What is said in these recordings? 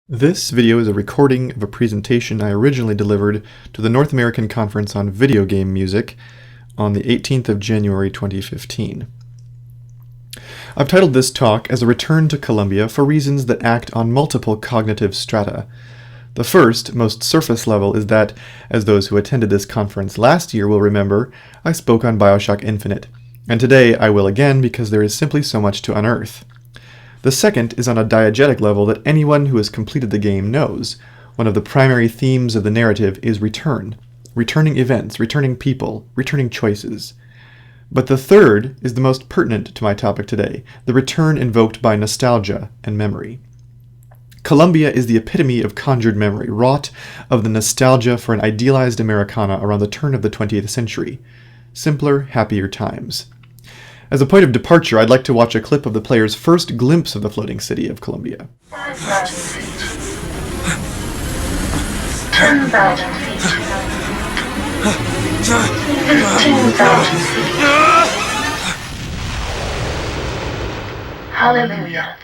This video is a recording of a presentation I originally delivered to the North American Conference on Video Game Music on the 18th of January 2015. I've titled this talk as a return to Columbia for reasons that act on multiple cognitive strata. The first, most surface level, is that, as those who attended this conference last year will remember, I spoke on BioShock Infinite, and today I will again because there is simply so much to unearth. The second is on a diegetic level that anyone who has completed the game knows. One of the primary themes of the narrative is return. Returning events, returning people, returning choices. But the third is the most pertinent to my topic today, the return invoked by nostalgia and memory. Columbia is the epitome of conjured memory, wrought of the nostalgia for an idealized Americana around the turn of the 20th century. Simpler, happier times. As a point of departure, I'd like to watch a clip of the player's first glimpse of the floating city of Columbia. 10,000 feet. 15,000 feet. Hallelujah.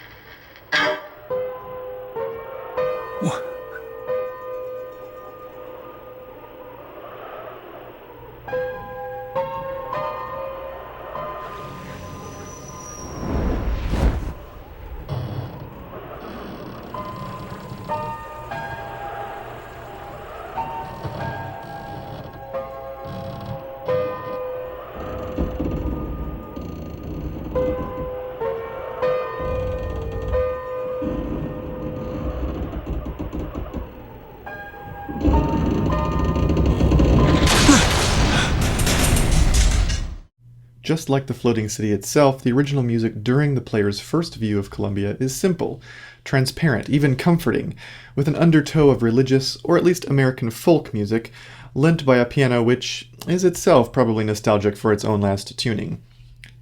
Just like the floating city itself, the original music during the player's first view of Columbia is simple, transparent, even comforting, with an undertow of religious, or at least American folk music, lent by a piano which is itself probably nostalgic for its own last tuning.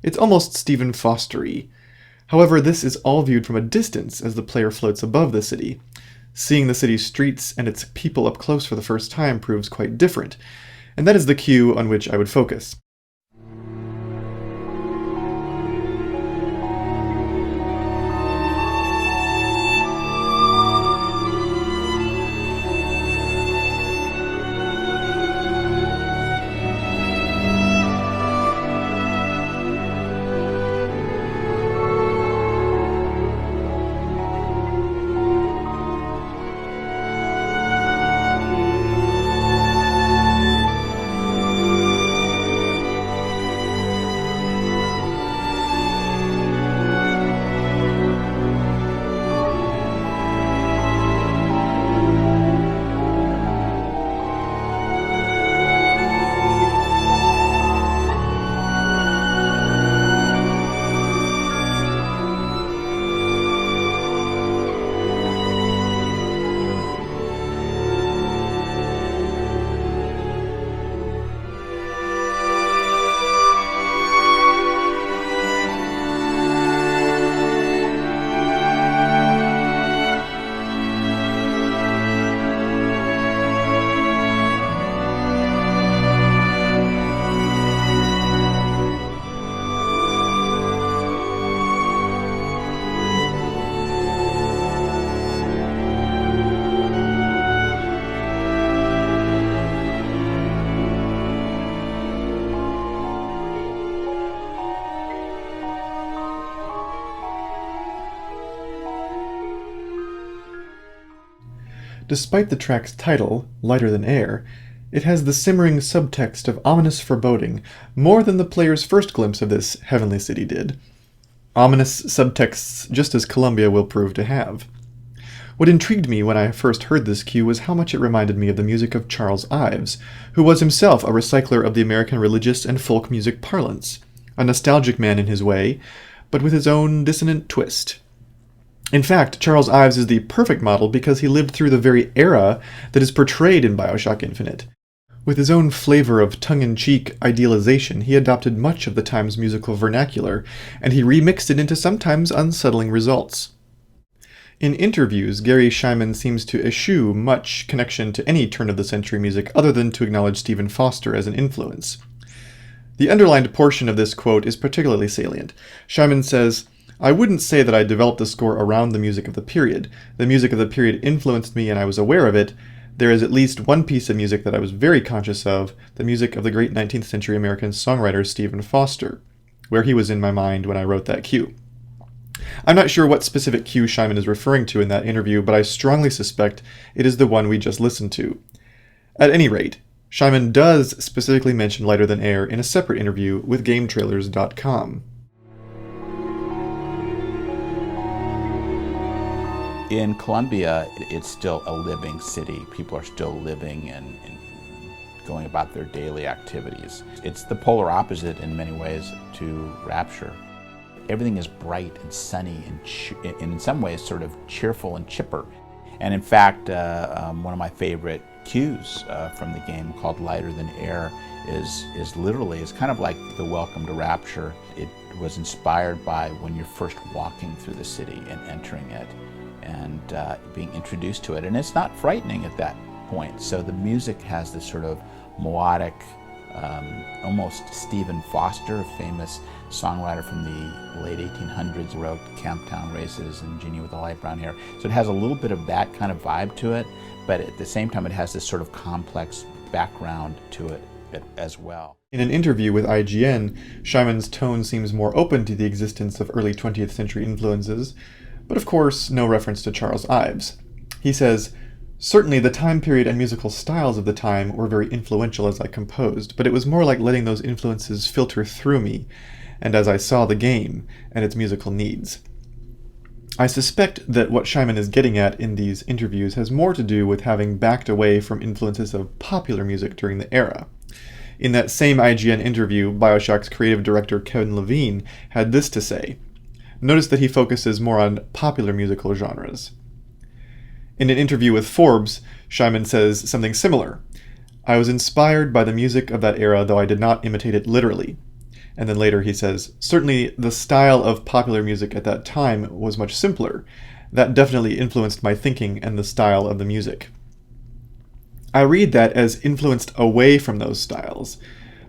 It's almost Stephen Foster-y. However, this is all viewed from a distance as the player floats above the city. Seeing the city's streets and its people up close for the first time proves quite different, and that is the cue on which I would focus. Despite the track's title, Lighter Than Air, it has the simmering subtext of ominous foreboding, more than the player's first glimpse of this heavenly city did. Ominous subtexts just as Columbia will prove to have. What intrigued me when I first heard this cue was how much it reminded me of the music of Charles Ives, who was himself a recycler of the American religious and folk music parlance, a nostalgic man in his way, but with his own dissonant twist. In fact, Charles Ives is the perfect model because he lived through the very era that is portrayed in BioShock Infinite. With his own flavor of tongue-in-cheek idealization, he adopted much of the time's musical vernacular, and he remixed it into sometimes unsettling results. In interviews, Gary Shyman seems to eschew much connection to any turn-of-the-century music other than to acknowledge Stephen Foster as an influence. The underlined portion of this quote is particularly salient. Shyman says, I wouldn't say that I developed the score around the music of the period. The music of the period influenced me and I was aware of it. There is at least one piece of music that I was very conscious of, the music of the great 19th century American songwriter Stephen Foster, where he was in my mind when I wrote that cue. I'm not sure what specific cue Shyman is referring to in that interview, but I strongly suspect it is the one we just listened to. At any rate, Shyman does specifically mention Lighter Than Air in a separate interview with GameTrailers.com. In Colombia, it's still a living city. People are still living and going about their daily activities. It's the polar opposite in many ways to Rapture. Everything is bright and sunny and in some ways sort of cheerful and chipper. And in fact, one of my favorite cues from the game, called Lighter Than Air, is literally, it's kind of like the Welcome to Rapture. It was inspired by when you're first walking through the city and entering it and being introduced to it. And it's not frightening at that point. So the music has this sort of melodic, almost Stephen Foster, a famous songwriter from the late 1800s, wrote Camptown Races and Genie with the Light Brown Hair. So it has a little bit of that kind of vibe to it, but at the same time it has this sort of complex background to it as well. In an interview with IGN, Shyman's tone seems more open to the existence of early 20th century influences, but of course no reference to Charles Ives. He says, "Certainly the time period and musical styles of the time were very influential as I composed, but it was more like letting those influences filter through me, and as I saw the game and its musical needs." I suspect that what Shyman is getting at in these interviews has more to do with having backed away from influences of popular music during the era. In that same IGN interview, BioShock's creative director Kevin Levine had this to say. Notice that he focuses more on popular musical genres. In an interview with Forbes, Shyman says something similar. "I was inspired by the music of that era, though I did not imitate it literally." And then later he says, "Certainly the style of popular music at that time was much simpler. That definitely influenced my thinking and the style of the music." I read that as influenced away from those styles.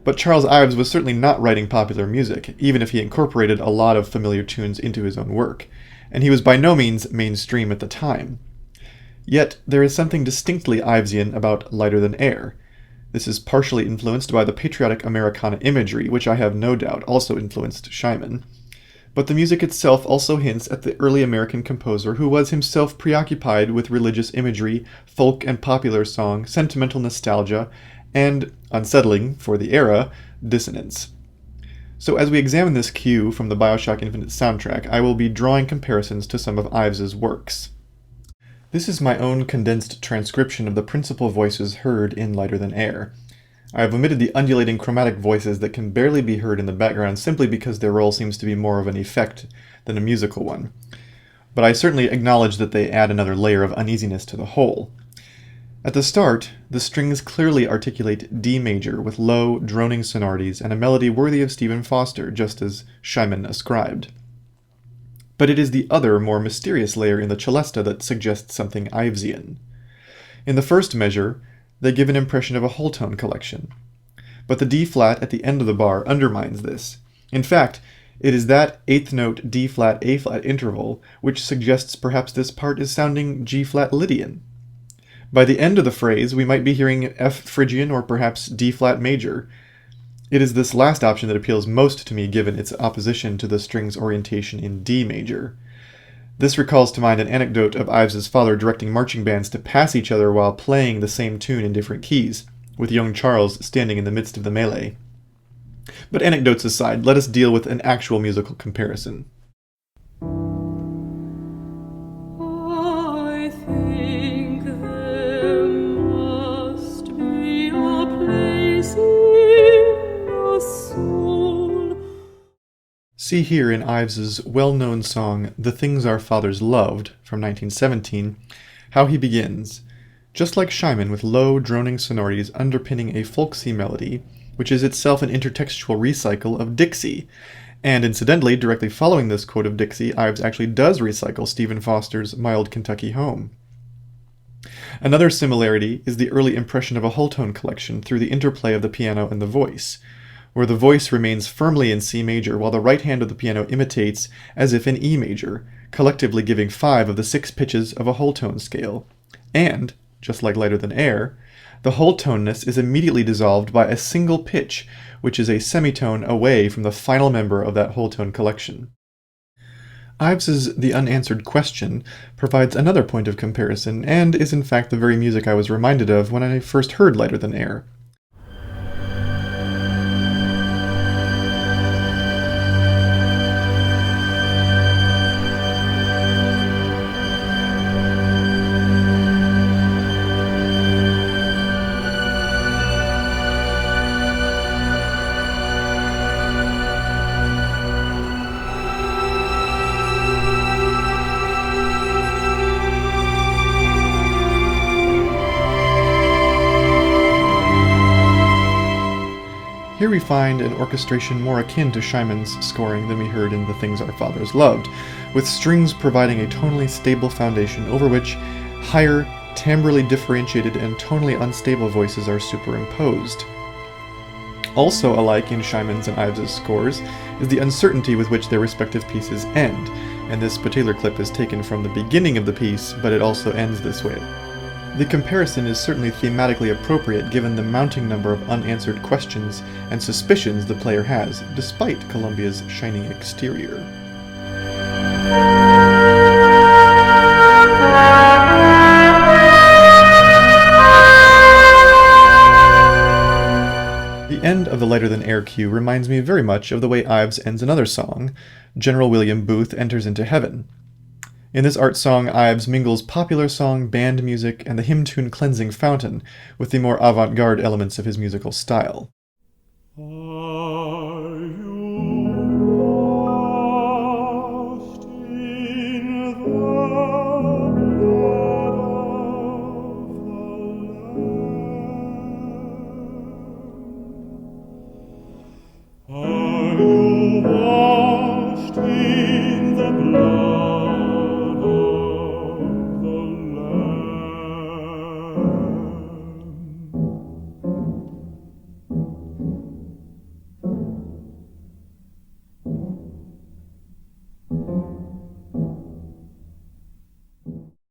But Charles Ives was certainly not writing popular music, even if he incorporated a lot of familiar tunes into his own work, and he was by no means mainstream at the time. Yet there is something distinctly Ivesian about Lighter Than Air. This is partially influenced by the patriotic Americana imagery, which I have no doubt also influenced Shyman. But the music itself also hints at the early American composer who was himself preoccupied with religious imagery, folk and popular song, sentimental nostalgia, and, unsettling for the era, dissonance. So as we examine this cue from the BioShock Infinite soundtrack, I will be drawing comparisons to some of Ives's works. This is my own condensed transcription of the principal voices heard in Lighter Than Air. I have omitted the undulating chromatic voices that can barely be heard in the background simply because their role seems to be more of an effect than a musical one. But I certainly acknowledge that they add another layer of uneasiness to the whole. At the start, the strings clearly articulate D major with low, droning sonorities and a melody worthy of Stephen Foster, just as Shyman ascribed. But it is the other, more mysterious layer in the celesta that suggests something Ivesian. In the first measure, they give an impression of a whole tone collection. But the D-flat at the end of the bar undermines this. In fact, it is that eighth note D-flat A-flat interval which suggests perhaps this part is sounding G-flat Lydian. By the end of the phrase, we might be hearing F Phrygian or perhaps D-flat major. It is this last option that appeals most to me given its opposition to the string's orientation in D major. This recalls to mind an anecdote of Ives's father directing marching bands to pass each other while playing the same tune in different keys, with young Charles standing in the midst of the melee. But anecdotes aside, let us deal with an actual musical comparison. I think there must be a place in the soul. See here in Ives's well-known song The Things Our Fathers Loved from 1917, how he begins, just like Shyman with low, droning sonorities underpinning a folksy melody, which is itself an intertextual recycle of Dixie. And incidentally, directly following this quote of Dixie, Ives actually does recycle Stephen Foster's Mild Kentucky Home. Another similarity is the early impression of a whole tone collection through the interplay of the piano and the voice. where the voice remains firmly in C major while the right hand of the piano imitates as if in E major, collectively giving 5 of the 6 pitches of a whole tone scale. And, just like Lighter Than Air, the whole toneness is immediately dissolved by a single pitch, which is a semitone away from the final member of that whole tone collection. Ives's The Unanswered Question provides another point of comparison, and is in fact the very music I was reminded of when I first heard Lighter Than Air. Here we find an orchestration more akin to Scheinman's scoring than we heard in The Things Our Fathers Loved, with strings providing a tonally stable foundation over which higher, timbrally differentiated and tonally unstable voices are superimposed. Also alike in Scheinman's and Ives's scores is the uncertainty with which their respective pieces end, and this particular clip is taken from the beginning of the piece, but it also ends this way. The comparison is certainly thematically appropriate given the mounting number of unanswered questions and suspicions the player has, despite Columbia's shining exterior. The end of the Lighter Than Air cue reminds me very much of the way Ives ends another song, General William Booth Enters into Heaven. In this art song, Ives mingles popular song, band music, and the hymn tune Cleansing Fountain with the more avant-garde elements of his musical style. Are you washed in the blood of the Lamb? Are you washed in the blood?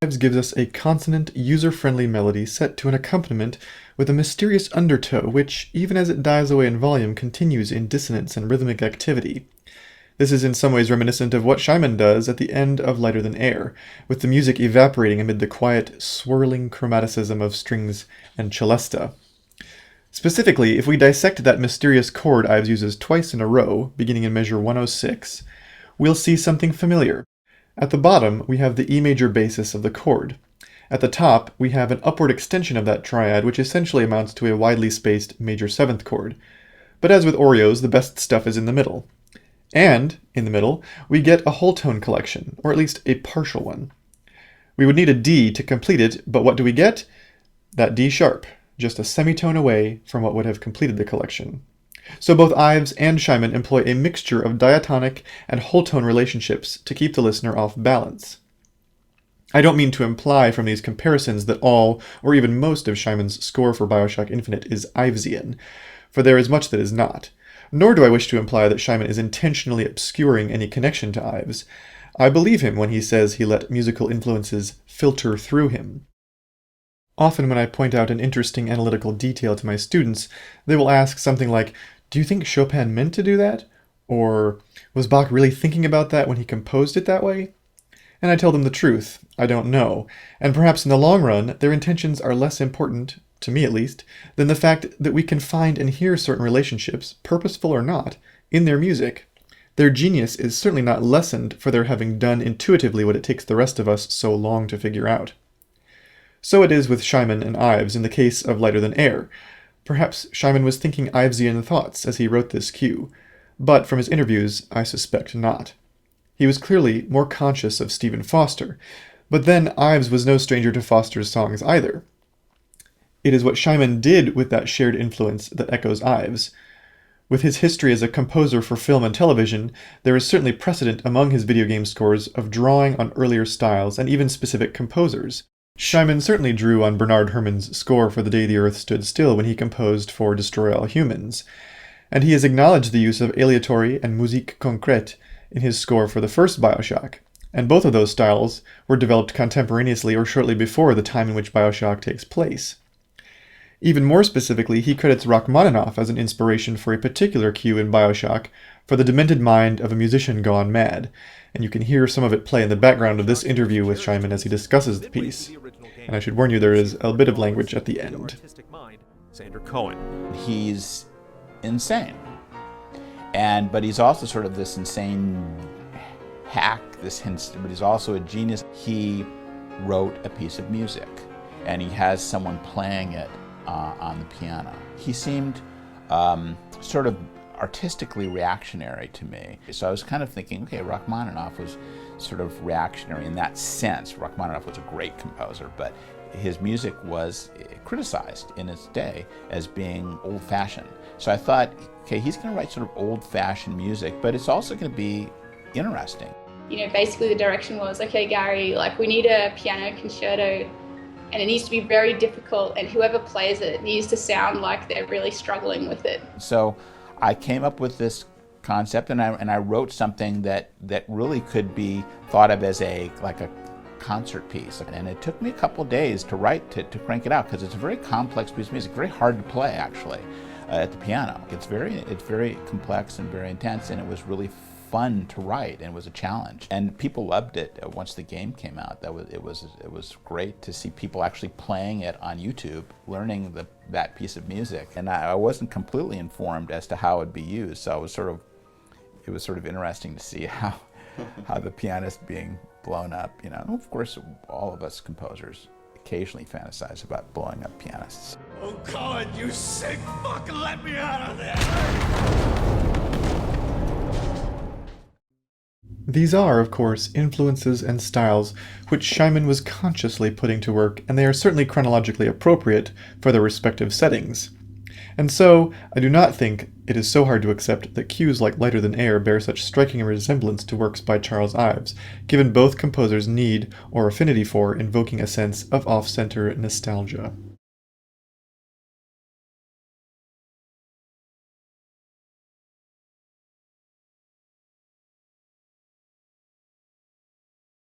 Ives gives us a consonant, user-friendly melody set to an accompaniment with a mysterious undertow which, even as it dies away in volume, continues in dissonance and rhythmic activity. This is in some ways reminiscent of what Scheinman does at the end of Lighter Than Air, with the music evaporating amid the quiet, swirling chromaticism of strings and celesta. Specifically, if we dissect that mysterious chord Ives uses twice in a row, beginning in measure 106, we'll see something familiar. At the bottom, we have the E major basis of the chord. At the top, we have an upward extension of that triad, which essentially amounts to a widely spaced major 7th chord. But as with Oreos, the best stuff is in the middle. And, in the middle, we get a whole tone collection, or at least a partial one. We would need a D to complete it, but what do we get? That D sharp, just a semitone away from what would have completed the collection. So both Ives and Scheinman employ a mixture of diatonic and whole tone relationships to keep the listener off balance. I don't mean to imply from these comparisons that all, or even most of Scheinman's score for Bioshock Infinite is Ivesian, for there is much that is not. Nor do I wish to imply that Scheinman is intentionally obscuring any connection to Ives. I believe him when he says he let musical influences filter through him. Often when I point out an interesting analytical detail to my students, they will ask something like, "Do you think Chopin meant to do that?" Or, "Was Bach really thinking about that when he composed it that way?" And I tell them the truth, I don't know, and perhaps in the long run, their intentions are less important, to me at least, than the fact that we can find and hear certain relationships, purposeful or not, in their music. Their genius is certainly not lessened for their having done intuitively what it takes the rest of us so long to figure out. So it is with Scheinman and Ives in the case of Lighter Than Air. Perhaps Scheinman was thinking Ivesian thoughts as he wrote this cue, but from his interviews, I suspect not. He was clearly more conscious of Stephen Foster, but then Ives was no stranger to Foster's songs either. It is what Scheinman did with that shared influence that echoes Ives. With his history as a composer for film and television, there is certainly precedent among his video game scores of drawing on earlier styles and even specific composers. Scheinman certainly drew on Bernard Herrmann's score for The Day the Earth Stood Still when he composed for Destroy All Humans. and he has acknowledged the use of aleatory and musique concrète in his score for the first Bioshock, and both of those styles were developed contemporaneously or shortly before the time in which Bioshock takes place. Even more specifically, he credits Rachmaninoff as an inspiration for a particular cue in Bioshock for the demented mind of a musician gone mad, and you can hear some of it play in the background of this interview with Scheinman as he discusses the piece. And I should warn you, there is a bit of language at the end. Sandra Cohen. He's insane. But he's also sort of this insane hack, but he's also a genius. He wrote a piece of music, and he has someone playing it on the piano. He seemed sort of artistically reactionary to me. So I was kind of thinking, okay, Rachmaninoff was sort of reactionary in that sense. Rachmaninoff was a great composer, but his music was criticized in its day as being old-fashioned. So I thought, okay, he's going to write sort of old-fashioned music, but it's also going to be interesting. Basically the direction was, okay, Gary, we need a piano concerto, and it needs to be very difficult, and whoever plays it needs to sound like they're really struggling with it. So I came up with this concept, and I wrote something that really could be thought of as a concert piece. And it took me a couple of days to write, to crank it out, because it's a very complex piece of music, very hard to play actually at the piano. It's very complex and very intense, and it was really fun to write, and it was a challenge. And people loved it once the game came out. It was great to see people actually playing it on YouTube, learning that piece of music. And I wasn't completely informed as to how it would be used, so it was sort of interesting to see how the pianist being blown up. Of course, all of us composers occasionally fantasize about blowing up pianists. Oh, Colin, you sick fuck, let me out of there! These are, of course, influences and styles which Scheinman was consciously putting to work, and they are certainly chronologically appropriate for their respective settings. And so, I do not think it is so hard to accept that cues like Lighter Than Air bear such striking resemblance to works by Charles Ives, given both composers' need or affinity for invoking a sense of off-center nostalgia.